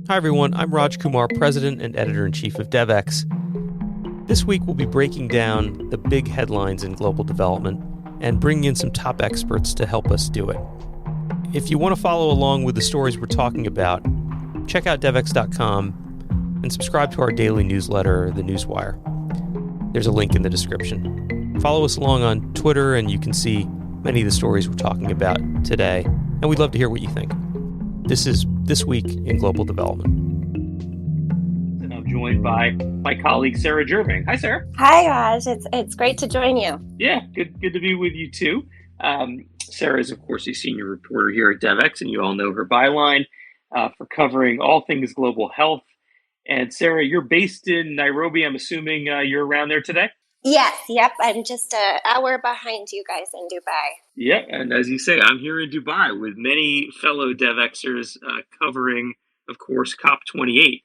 Hi everyone, I'm Raj Kumar, President and Editor-in-Chief of DevX. This week we'll be breaking down the big headlines in global development and bringing in some top experts to help us do it. If you want to follow along with the stories we're talking about, check out devx.com and subscribe to our daily newsletter, The Newswire. There's a link in the description. Follow us along on Twitter and you can see many of the stories we're talking about today, and we'd love to hear what you think. This is This Week in Global Development. And I'm joined by my colleague, Sarah Jerving. Hi, Sarah. Hi, Raj. It's great to join you. Yeah, good to be with you, too. Sarah is, of course, a senior reporter here at DevX, and you all know her byline for covering all things global health. And Sarah, you're based in Nairobi. I'm assuming you're around there today? Yes, yep. I'm just an hour behind you guys in Dubai. Yeah, and as you say, I'm here in Dubai with many fellow DevXers covering, of course, COP28.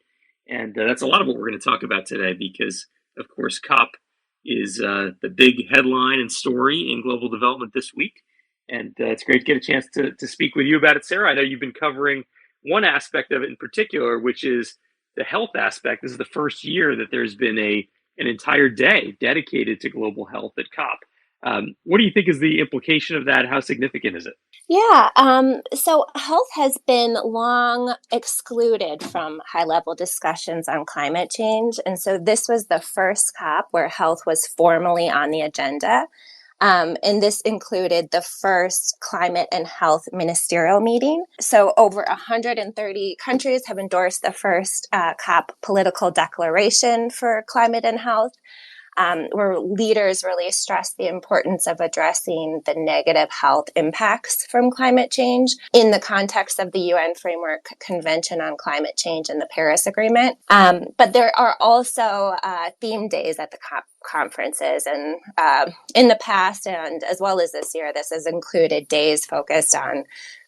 And that's a lot of what we're going to talk about today because, of course, COP is the big headline and story in global development this week. And it's great to get a chance to speak with you about it, Sarah. I know you've been covering one aspect of it in particular, which is the health aspect. This is the first year that there's been an entire day dedicated to global health at COP. What do you think is the implication of that? How significant is it? Yeah, so health has been long excluded from high-level discussions on climate change. And so this was the first COP where health was formally on the agenda. And this included the first climate and health ministerial meeting. So over 130 countries have endorsed the first COP political declaration for climate and health, where leaders really stress the importance of addressing the negative health impacts from climate change in the context of the UN Framework Convention on Climate Change and the Paris Agreement. But there are also theme days at the COP conferences, and in the past and as well as this year, this has included days focused on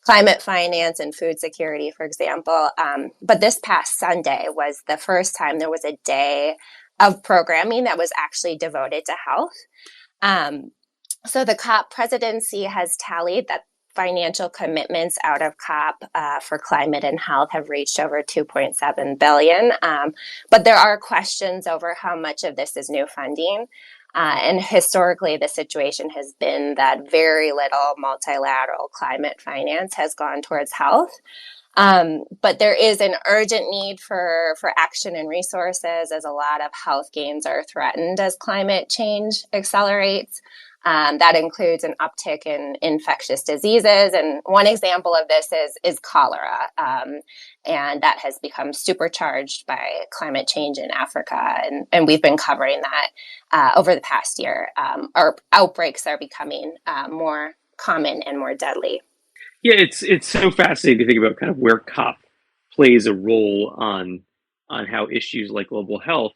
climate finance and food security, for example. But this past Sunday was the first time there was a day of programming that was actually devoted to health. So the COP presidency has tallied that financial commitments out of COP for climate and health have reached over $2.7 billion. But there are questions over how much of this is new funding. And historically, the situation has been that very little multilateral climate finance has gone towards health. But there is an urgent need for action and resources as a lot of health gains are threatened as climate change accelerates. That includes an uptick in infectious diseases. And one example of this is cholera. And that has become supercharged by climate change in Africa. And we've been covering that over the past year. Our outbreaks are becoming more common and more deadly. Yeah, it's so fascinating to think about kind of where COP plays a role on how issues like global health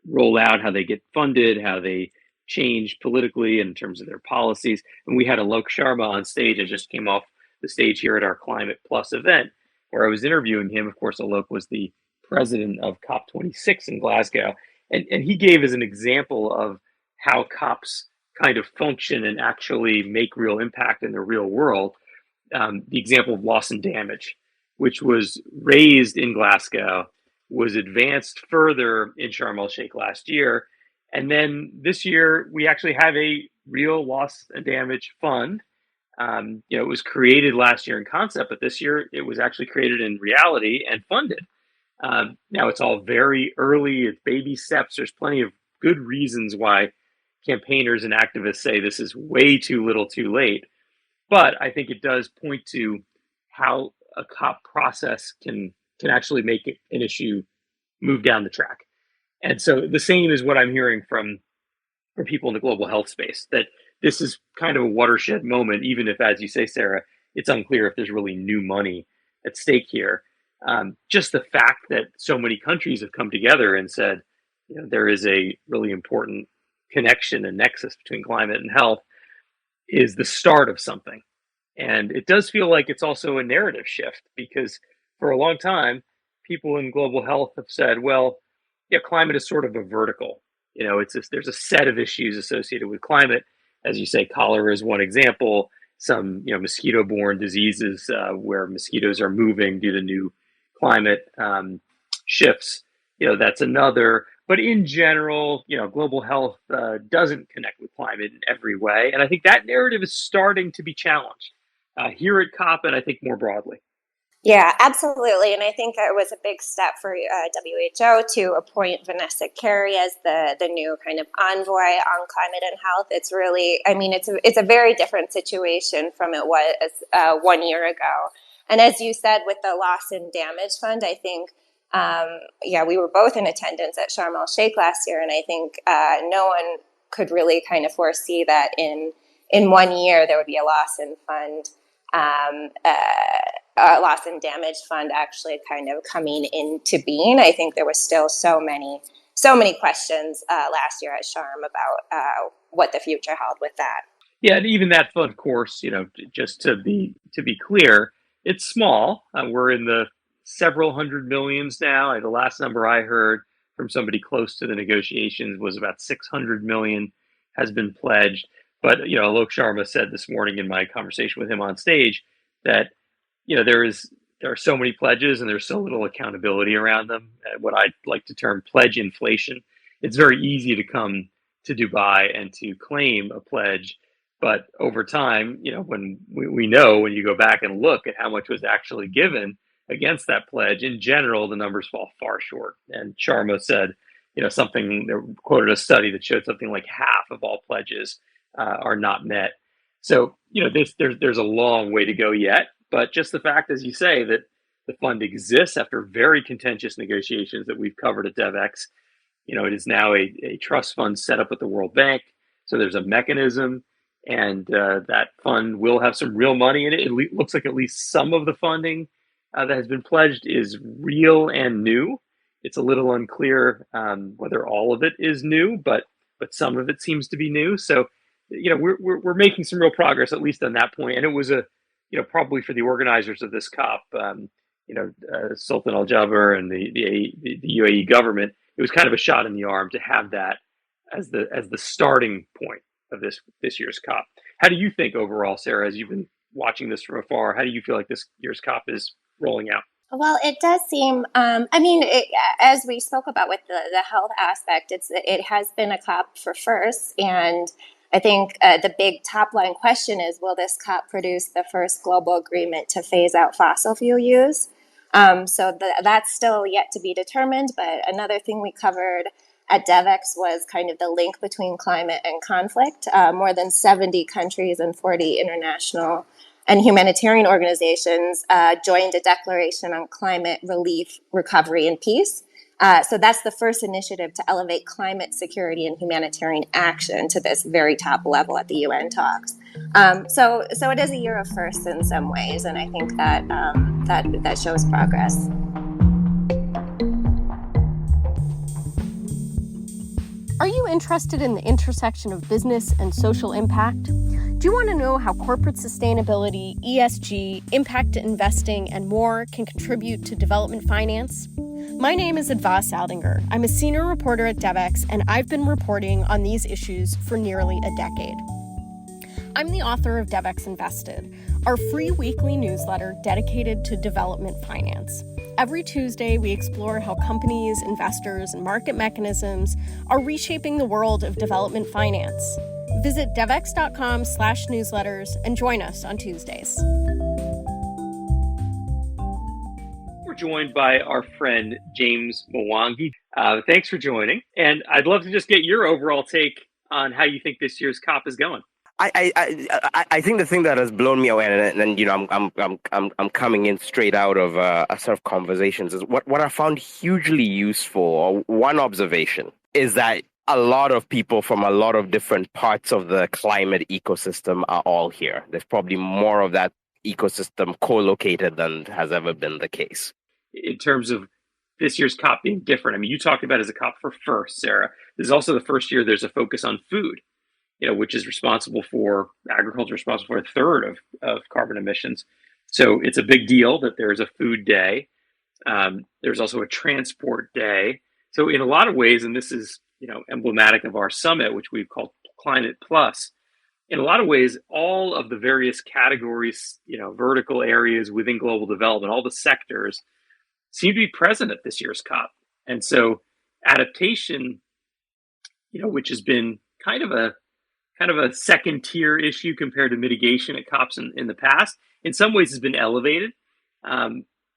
roll out, how they get funded, how they change politically in terms of their policies. And we had Alok Sharma on stage. I just came off the stage here at our Climate Plus event where I was interviewing him. Of course, Alok was the president of COP26 in Glasgow. And he gave as an example of how COPs kind of function and actually make real impact in the real world. The example of loss and damage, which was raised in Glasgow, was advanced further in Sharm el Sheikh last year. And then this year, we actually have a real loss and damage fund. It was created last year in concept, but this year it was actually created in reality and funded. Now it's all very early, it's baby steps. There's plenty of good reasons why campaigners and activists say this is way too little too late. But I think it does point to how a COP process can actually make an issue move down the track. And so the same is what I'm hearing from people in the global health space, that this is kind of a watershed moment, even if, as you say, Sarah, it's unclear if there's really new money at stake here. Just the fact that so many countries have come together and said, there is a really important connection and nexus between climate and health is the start of something. And it does feel like it's also a narrative shift because for a long time, people in global health have said, well, yeah, climate is sort of a vertical. There's a set of issues associated with climate. As you say, cholera is one example. Some, mosquito-borne diseases where mosquitoes are moving due to new climate shifts, that's another. But in general, global health doesn't connect with climate in every way. And I think that narrative is starting to be challenged here at COP and I think more broadly. Yeah, absolutely. And I think it was a big step for WHO to appoint Vanessa Carey as the new kind of envoy on climate and health. It's really, it's a very different situation from it was 1 year ago. And as you said, with the loss and damage fund, I think, we were both in attendance at Sharm el Sheikh last year. And I think no one could really kind of foresee that in 1 year there would be a loss in fund. Loss and damage fund actually kind of coming into being. I think there was still so many questions last year at Sharm about what the future held with that. Yeah, and even that fund, of course, just to be clear, it's small. We're in the several hundred millions now. The last number I heard from somebody close to the negotiations was about 600 million has been pledged. But Alok Sharma said this morning in my conversation with him on stage that there are so many pledges and there's so little accountability around them. What I like to term pledge inflation. It's very easy to come to Dubai and to claim a pledge, but over time, when we know when you go back and look at how much was actually given against that pledge, in general, the numbers fall far short. And Sharma said, something, quoted a study that showed something like half of all pledges are not met. So, there's a long way to go yet. But just the fact, as you say, that the fund exists after very contentious negotiations that we've covered at DevEx, it is now a trust fund set up with the World Bank. So there's a mechanism, and that fund will have some real money in it. It looks like at least some of the funding that has been pledged is real and new. It's a little unclear whether all of it is new, but some of it seems to be new. So, we're making some real progress, at least on that point. And it was probably for the organizers of this COP, Sultan Al Jaber and the UAE government, it was kind of a shot in the arm to have that as the starting point of this year's COP. How do you think overall, Sarah, as you've been watching this from afar, how do you feel like this year's COP is rolling out? Well, it does seem, as we spoke about with the health aspect, it has been a COP for firsts. And I think the big top line question is, will this COP produce the first global agreement to phase out fossil fuel use? So that's still yet to be determined. But another thing we covered at DevEx was kind of the link between climate and conflict. More than 70 countries and 40 international and humanitarian organizations joined a declaration on climate relief, recovery, and peace. So that's the first initiative to elevate climate security and humanitarian action to this very top level at the UN talks. So it is a year of firsts in some ways, and I think that shows progress. Are you interested in the intersection of business and social impact? Do you want to know how corporate sustainability, ESG, impact investing, and more can contribute to development finance? My name is Adva Saldinger. I'm a senior reporter at DevEx, and I've been reporting on these issues for nearly a decade. I'm the author of DevEx Invested, our free weekly newsletter dedicated to development finance. Every Tuesday, we explore how companies, investors, and market mechanisms are reshaping the world of development finance. Visit devex.com/newsletters and join us on Tuesdays. We're joined by our friend James Mwangi. Thanks for joining. And I'd love to just get your overall take on how you think this year's COP is going. I think the thing that has blown me away, and I'm coming in straight out of a sort of conversations, is what I found hugely useful. Or one observation is that a lot of people from a lot of different parts of the climate ecosystem are all here. There's probably more of that ecosystem co-located than has ever been the case. In terms of this year's COP being different, I mean, you talked about it as a COP for first, Sarah. This is also the first year there's a focus on food, which is responsible for, agriculture responsible for a third of carbon emissions. So it's a big deal that there's a food day. There's also a transport day. So in a lot of ways, and this is, emblematic of our summit, which we've called Climate Plus, in a lot of ways, all of the various categories, vertical areas within global development, all the sectors seem to be present at this year's COP. And so adaptation, which has been kind of a second tier issue compared to mitigation at COPs in the past, in some ways has been elevated.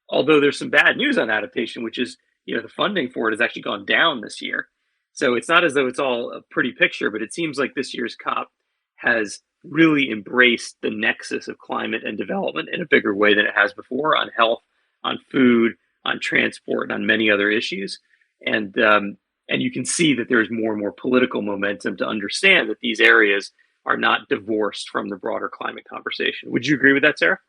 Although there's some bad news on adaptation, which is, the funding for it has actually gone down this year. So it's not as though it's all a pretty picture, but it seems like this year's COP has really embraced the nexus of climate and development in a bigger way than it has before, on health, on food, on transport, and on many other issues. And you can see that there's more and more political momentum to understand that these areas are not divorced from the broader climate conversation. Would you agree with that, Sarah?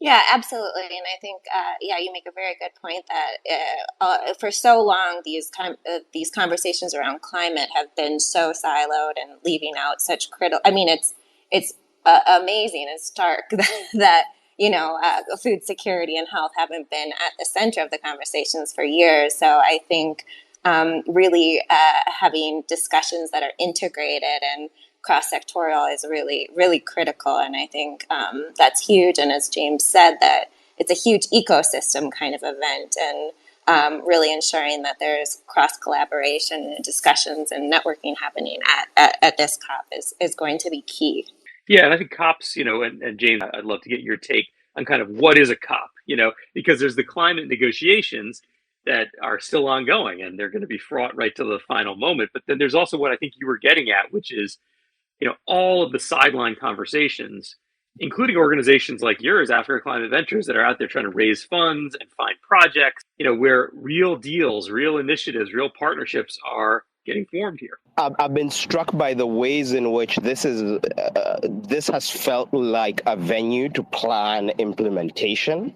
Yeah, absolutely. And I think, you make a very good point that for so long, these conversations around climate have been so siloed and leaving out such critical. I mean, it's amazing and stark that food security and health haven't been at the center of the conversations for years. So I think really having discussions that are integrated and cross-sectorial is really, really critical. And I think that's huge. And as James said, that it's a huge ecosystem kind of event, and really ensuring that there's cross-collaboration and discussions and networking happening at this COP is going to be key. Yeah, and I think COPs, and James, I'd love to get your take on kind of what is a COP, because there's the climate negotiations that are still ongoing, and they're going to be fraught right to the final moment. But then there's also what I think you were getting at, which is, all of the sideline conversations, including organizations like yours, Africa Climate Ventures, that are out there trying to raise funds and find projects, where real deals, real initiatives, real partnerships are getting formed here. I've been struck by the ways in which this has felt like a venue to plan implementation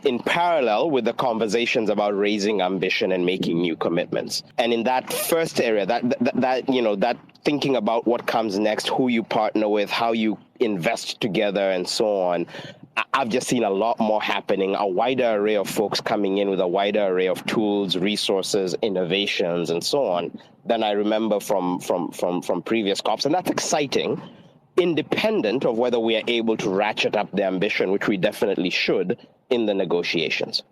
in parallel with the conversations about raising ambition and making new commitments. And in that first area, that thinking about what comes next, who you partner with, how you invest together, and so on, I've just seen a lot more happening, a wider array of folks coming in with a wider array of tools, resources, innovations, and so on than I remember from previous COPs. And that's exciting, independent of whether we are able to ratchet up the ambition, which we definitely should, in the negotiations.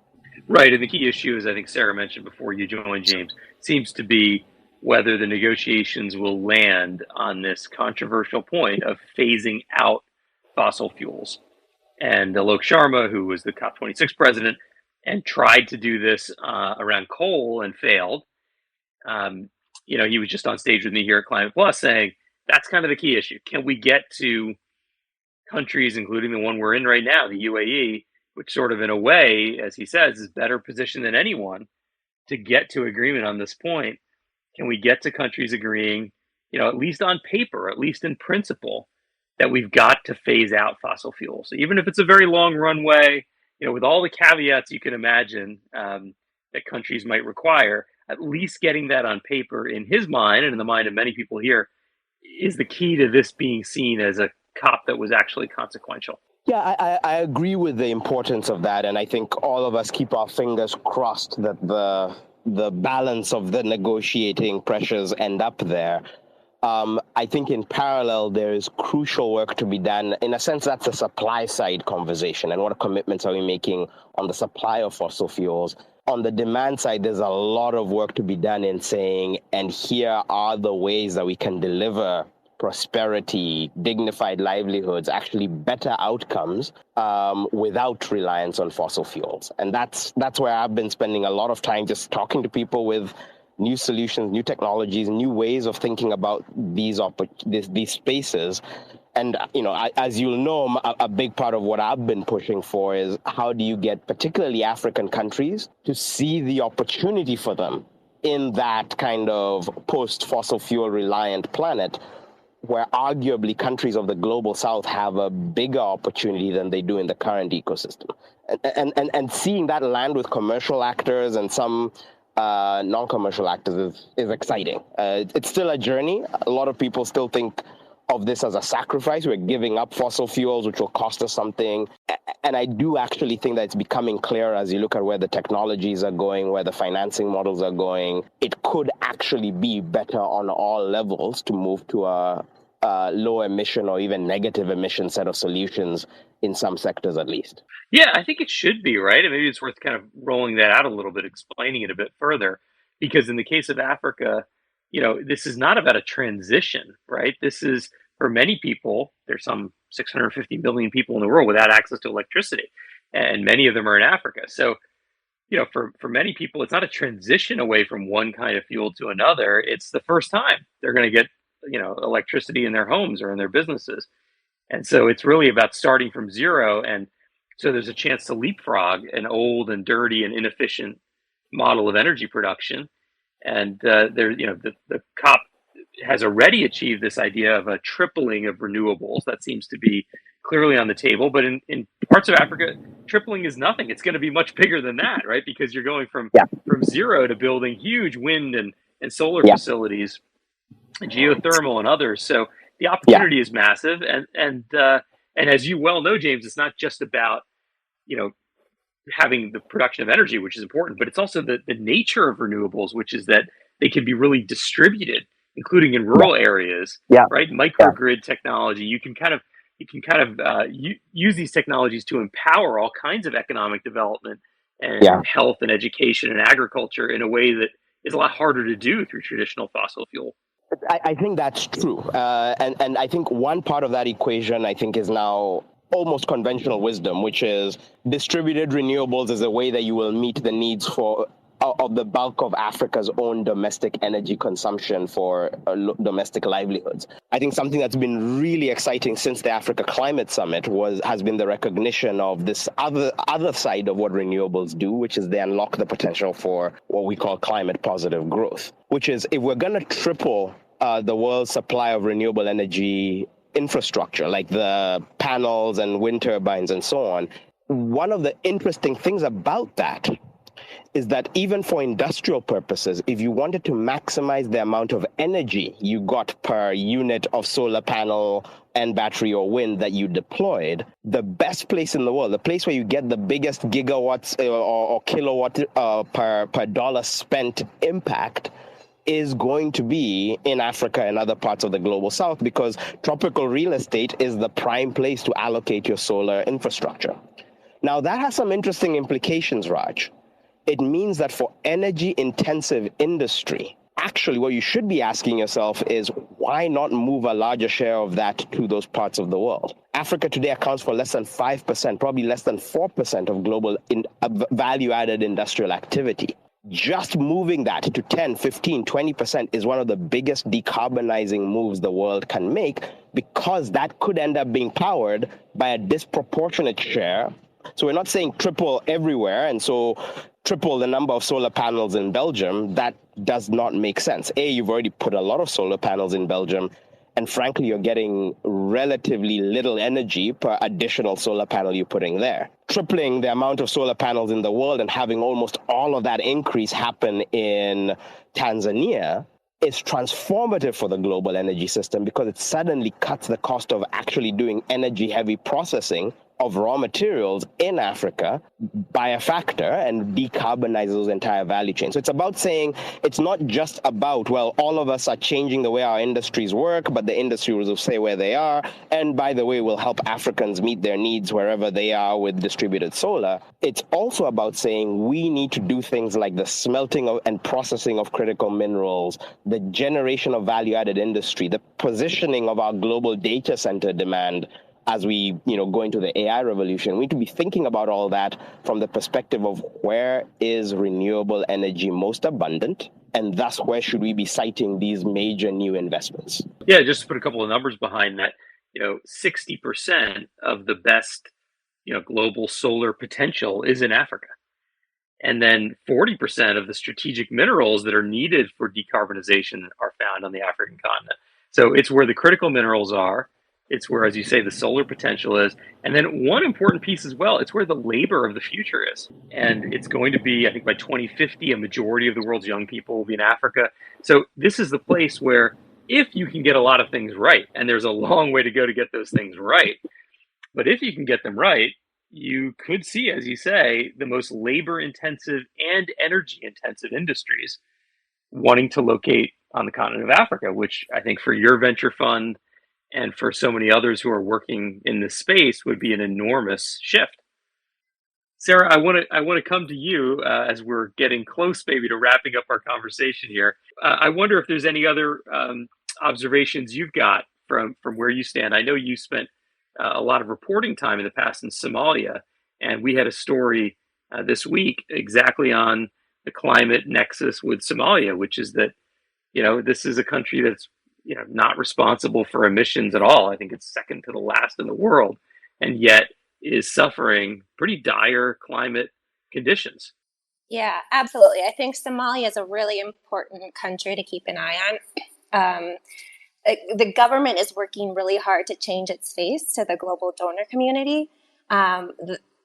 Right. And the key issue, as I think Sarah mentioned before you joined, James, seems to be whether the negotiations will land on this controversial point of phasing out fossil fuels. And Alok Sharma, who was the COP26 president and tried to do this around coal and failed, he was just on stage with me here at Climate Plus saying, that's kind of the key issue. Can we get to countries, including the one we're in right now, the UAE, which sort of in a way, as he says, is better positioned than anyone to get to agreement on this point? Can we get to countries agreeing, at least on paper, at least in principle, that we've got to phase out fossil fuels? So even if it's a very long runway, with all the caveats you can imagine that countries might require, at least getting that on paper in his mind and in the mind of many people here is the key to this being seen as a COP that was actually consequential. Yeah, I agree with the importance of that. And I think all of us keep our fingers crossed that the balance of the negotiating pressures end up there. I think in parallel, there is crucial work to be done. In a sense, that's a supply side conversation. And what commitments are we making on the supply of fossil fuels? On the demand side, there's a lot of work to be done in saying, and here are the ways that we can deliver prosperity, dignified livelihoods, actually better outcomes without reliance on fossil fuels. And that's where I've been spending a lot of time just talking to people with new solutions, new technologies, new ways of thinking about these spaces. And, as you'll know, a big part of what I've been pushing for is how do you get particularly African countries to see the opportunity for them in that kind of post-fossil fuel reliant planet, where arguably countries of the global south have a bigger opportunity than they do in the current ecosystem. And seeing that land with commercial actors and some non-commercial actors is exciting. It's still a journey. A lot of people still think of this as a sacrifice. We're giving up fossil fuels, which will cost us something. And I do actually think that it's becoming clearer as you look at where the technologies are going, where the financing models are going. It could actually be better on all levels to move to a low emission or even negative emission set of solutions in some sectors at least. Yeah, I think it should be, right? And maybe it's worth kind of rolling that out a little bit, explaining it a bit further. Because in the case of Africa, this is not about a transition, right? This is for many people, there's some 650 million people in the world without access to electricity, and many of them are in Africa. So, for many people, it's not a transition away from one kind of fuel to another. It's the first time they're going to get, electricity in their homes or in their businesses. And so it's really about starting from zero. And so there's a chance to leapfrog an old and dirty and inefficient model of energy production. And the COP has already achieved this idea of a tripling of renewables. That seems to be clearly on the table. But in parts of Africa, tripling is nothing. It's going to be much bigger than that, right? Because you're going from zero to building huge wind and solar facilities, and geothermal and others. So the opportunity is massive. And as you well know, James, it's not just about, having the production of energy, which is important, but it's also the nature of renewables, which is that they can be really distributed, including in rural areas, right? Microgrid technology. You can kind of use these technologies to empower all kinds of economic development and health and education and agriculture in a way that is a lot harder to do through traditional fossil fuel. I think that's true. And I think one part of that equation, I think, is now almost conventional wisdom, which is distributed renewables is a way that you will meet the needs of the bulk of Africa's own domestic energy consumption for domestic livelihoods. I think something that's been really exciting since the Africa Climate Summit has been the recognition of this other side of what renewables do, which is they unlock the potential for what we call climate positive growth, which is if we're going to triple the world's supply of renewable energy infrastructure, like the panels and wind turbines and so on, one of the interesting things about that is that even for industrial purposes, if you wanted to maximize the amount of energy you got per unit of solar panel and battery or wind that you deployed, the best place in the world, the place where you get the biggest gigawatts or kilowatt per dollar spent impact, is going to be in Africa and other parts of the global south, because tropical real estate is the prime place to allocate your solar infrastructure. Now, that has some interesting implications, Raj. It means that for energy-intensive industry, actually what you should be asking yourself is, why not move a larger share of that to those parts of the world? Africa today accounts for less than 5%, probably less than 4% of global value-added industrial activity. Just moving that to 10, 15, 20% is one of the biggest decarbonizing moves the world can make, because that could end up being powered by a disproportionate share. So we're not saying triple everywhere, and so triple the number of solar panels in Belgium. That does not make sense. You've already put a lot of solar panels in Belgium, and frankly, you're getting relatively little energy per additional solar panel you're putting there. Tripling the amount of solar panels in the world and having almost all of that increase happen in Tanzania is transformative for the global energy system, because it suddenly cuts the cost of actually doing energy-heavy processing of raw materials in Africa by a factor and decarbonize those entire value chains. So it's about saying, it's not just about, well, all of us are changing the way our industries work, but the industry will stay where they are. And by the way, we'll help Africans meet their needs wherever they are with distributed solar. It's also about saying we need to do things like the smelting of and processing of critical minerals, the generation of value-added industry, the positioning of our global data center demand as we go into the AI revolution. We need to be thinking about all that from the perspective of where is renewable energy most abundant, and thus where should we be citing these major new investments. Yeah, just to put a couple of numbers behind that, 60% of the best global solar potential is in Africa. And then 40% of the strategic minerals that are needed for decarbonization are found on the African continent. So it's where the critical minerals are. It's where, as you say, the solar potential is. And then one important piece as well, it's where the labor of the future is. And it's going to be, I think by 2050, a majority of the world's young people will be in Africa. So this is the place where, if you can get a lot of things right, and there's a long way to go to get those things right, but if you can get them right, you could see, as you say, the most labor-intensive and energy-intensive industries wanting to locate on the continent of Africa, which I think for your venture fund and for so many others who are working in this space would be an enormous shift. Sarah, I want to come to you as we're getting close, maybe, to wrapping up our conversation here. I wonder if there's any other observations you've got from where you stand. I know you spent a lot of reporting time in the past in Somalia, and we had a story this week exactly on the climate nexus with Somalia, which is that this is a country that's not responsible for emissions at all. I think it's second to the last in the world, and yet is suffering pretty dire climate conditions. Yeah, absolutely. I think Somalia is a really important country to keep an eye on. The government is working really hard to change its face to the global donor community.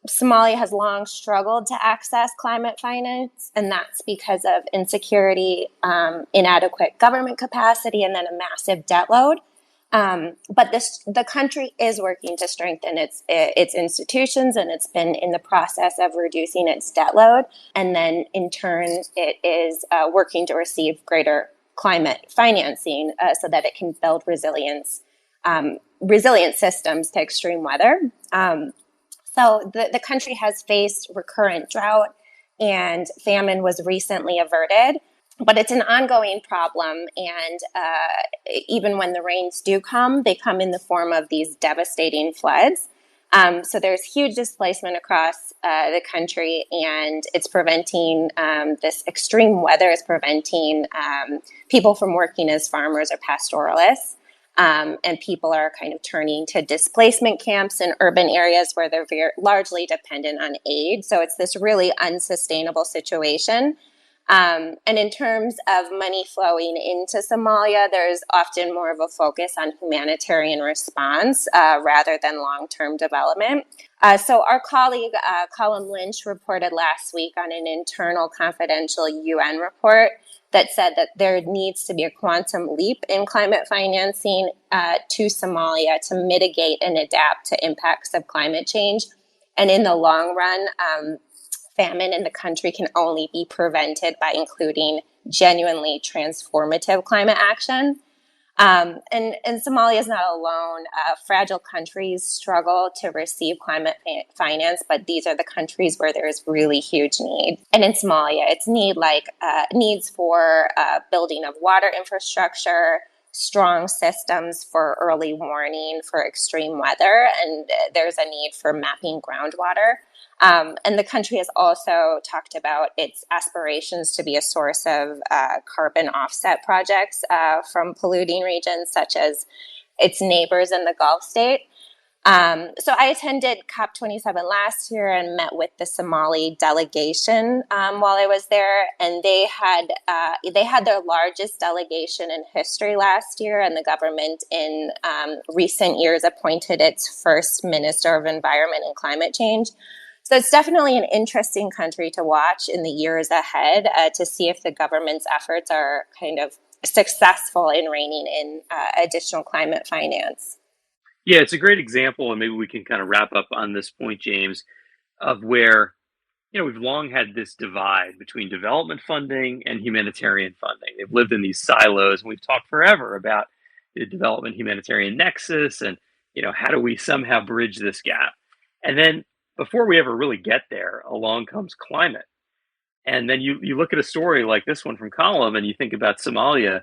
Somalia has long struggled to access climate finance, and that's because of insecurity, inadequate government capacity, and then a massive debt load. But the country is working to strengthen its institutions, and it's been in the process of reducing its debt load. And then in turn, it is working to receive greater climate financing so that it can build resilient systems to extreme weather. So the country has faced recurrent drought, and famine was recently averted. But it's an ongoing problem, and even when the rains do come, they come in the form of these devastating floods. So there's huge displacement across the country, and it's preventing this extreme weather is preventing people from working as farmers or pastoralists. And people are kind of turning to displacement camps in urban areas where they're largely dependent on aid. So it's this really unsustainable situation. And in terms of money flowing into Somalia, there's often more of a focus on humanitarian response rather than long-term development. So our colleague, Colin Lynch, reported last week on an internal confidential UN report that said that there needs to be a quantum leap in climate financing to Somalia to mitigate and adapt to impacts of climate change. And in the long run, famine in the country can only be prevented by including genuinely transformative climate action. And Somalia is not alone. Fragile countries struggle to receive climate finance, but these are the countries where there is really huge need. And in Somalia, it's needs for building of water infrastructure, strong systems for early warning for extreme weather, and there's a need for mapping groundwater. And the country has also talked about its aspirations to be a source of carbon offset projects from polluting regions such as its neighbors in the Gulf state. So I attended COP27 last year and met with the Somali delegation while I was there, and they had their largest delegation in history last year, and the government in recent years appointed its first Minister of Environment and Climate Change. So it's definitely an interesting country to watch in the years ahead to see if the government's efforts are kind of successful in reining in additional climate finance. Yeah, it's a great example, and maybe we can kind of wrap up on this point, James, of where we've long had this divide between development funding and humanitarian funding. They've lived in these silos, and we've talked forever about the development humanitarian nexus and how do we somehow bridge this gap. And then before we ever really get there, along comes climate. And then you look at a story like this one from Column, and you think about Somalia,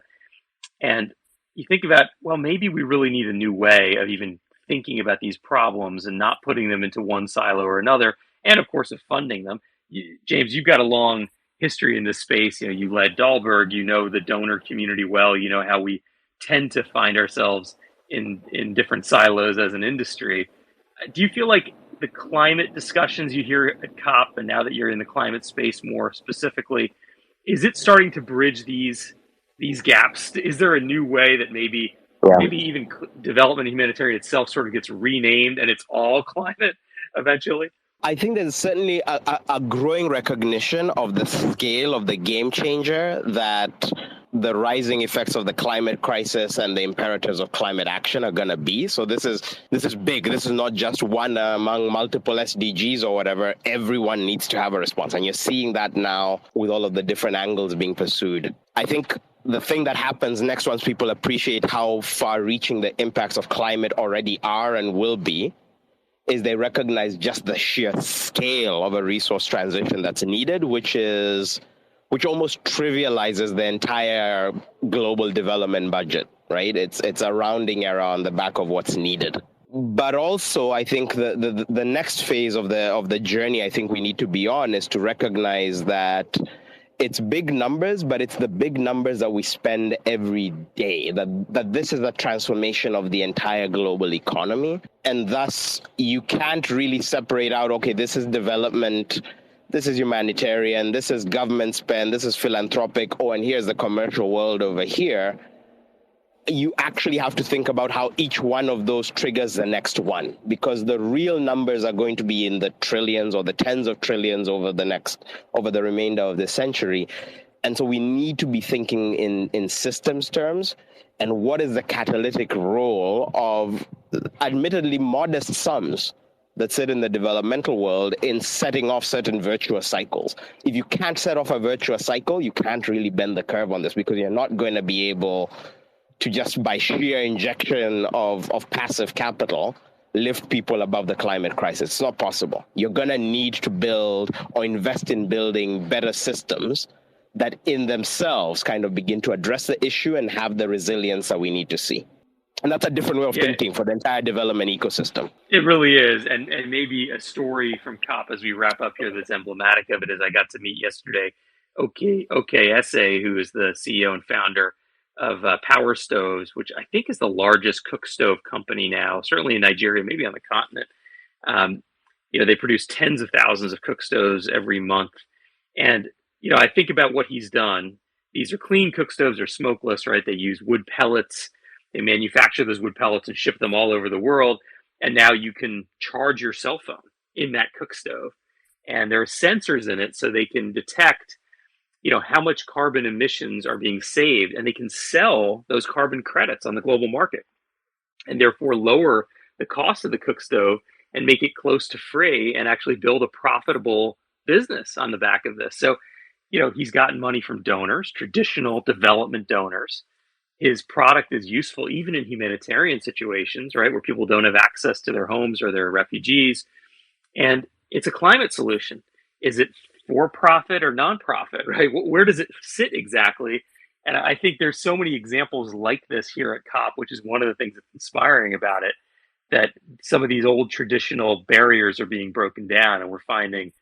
and you think about, well, maybe we really need a new way of even thinking about these problems and not putting them into one silo or another, and of course of funding them. James, you've got a long history in this space. You led Dahlberg, the donor community well, how we tend to find ourselves in different silos as an industry. Do you feel like the climate discussions you hear at COP, and now that you're in the climate space more specifically, is it starting to bridge these gaps? Is there a new way that maybe even development and humanitarian itself sort of gets renamed and it's all climate eventually? I think there's certainly a growing recognition of the scale of the game changer that the rising effects of the climate crisis and the imperatives of climate action are going to be. So this is big. This is not just one among multiple SDGs or whatever. Everyone needs to have a response. And you're seeing that now with all of the different angles being pursued. I think the thing that happens next once people appreciate how far-reaching the impacts of climate already are and will be is they recognize just the sheer scale of a resource transition that's needed, which almost trivializes the entire global development budget, right? It's a rounding error on the back of what's needed. But also, I think the next phase of the journey I think we need to be on is to recognize that it's big numbers, but it's the big numbers that we spend every day, that this is a transformation of the entire global economy. And thus, you can't really separate out, okay, this is development, this is humanitarian, this is government spend, this is philanthropic, and here's the commercial world over here. You actually have to think about how each one of those triggers the next one, because the real numbers are going to be in the trillions or the tens of trillions over the remainder of the century. And so we need to be thinking in systems terms, and what is the catalytic role of admittedly modest sums that sit in the developmental world in setting off certain virtuous cycles. If you can't set off a virtuous cycle, you can't really bend the curve on this, because you're not going to be able to just by sheer injection of passive capital, lift people above the climate crisis. It's not possible. You're going to need to build or invest in building better systems that in themselves kind of begin to address the issue and have the resilience that we need to see. And that's a different way of thinking for the entire development ecosystem. It really is. And maybe a story from COP as we wrap up here that's emblematic of it is I got to meet yesterday OKSA, who is the CEO and founder of Power Stoves, which I think is the largest cook stove company now, certainly in Nigeria, maybe on the continent. They produce tens of thousands of cook stoves every month. And, I think about what he's done. These are clean cook stoves, they're smokeless, right? They use wood pellets. They manufacture those wood pellets and ship them all over the world. And now you can charge your cell phone in that cook stove. And there are sensors in it so they can detect how much carbon emissions are being saved, and they can sell those carbon credits on the global market and therefore lower the cost of the cook stove and make it close to free and actually build a profitable business on the back of this. So, he's gotten money from donors, traditional development donors. His product is useful even in humanitarian situations, right, where people don't have access to their homes or they're refugees. And it's a climate solution. Is it for profit or nonprofit, right? Where does it sit exactly? And I think there's so many examples like this here at COP, which is one of the things that's inspiring about it, that some of these old traditional barriers are being broken down, and we're finding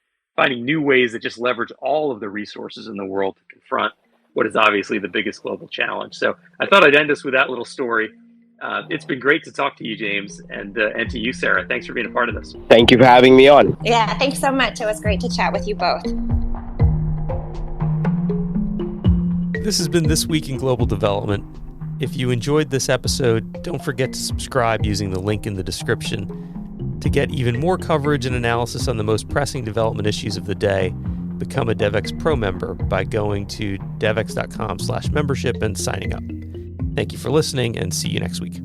new ways that just leverage all of the resources in the world to confront what is obviously the biggest global challenge. So I thought I'd end us with that little story. It's been great to talk to you, James, and to you, Sarah. Thanks for being a part of this. Thank you for having me on. Yeah, thanks so much. It was great to chat with you both. This has been This Week in Global Development. If you enjoyed this episode, don't forget to subscribe using the link in the description. To get even more coverage and analysis on the most pressing development issues of the day, become a DevX Pro member by going to devx.com/membership and signing up. Thank you for listening, and see you next week.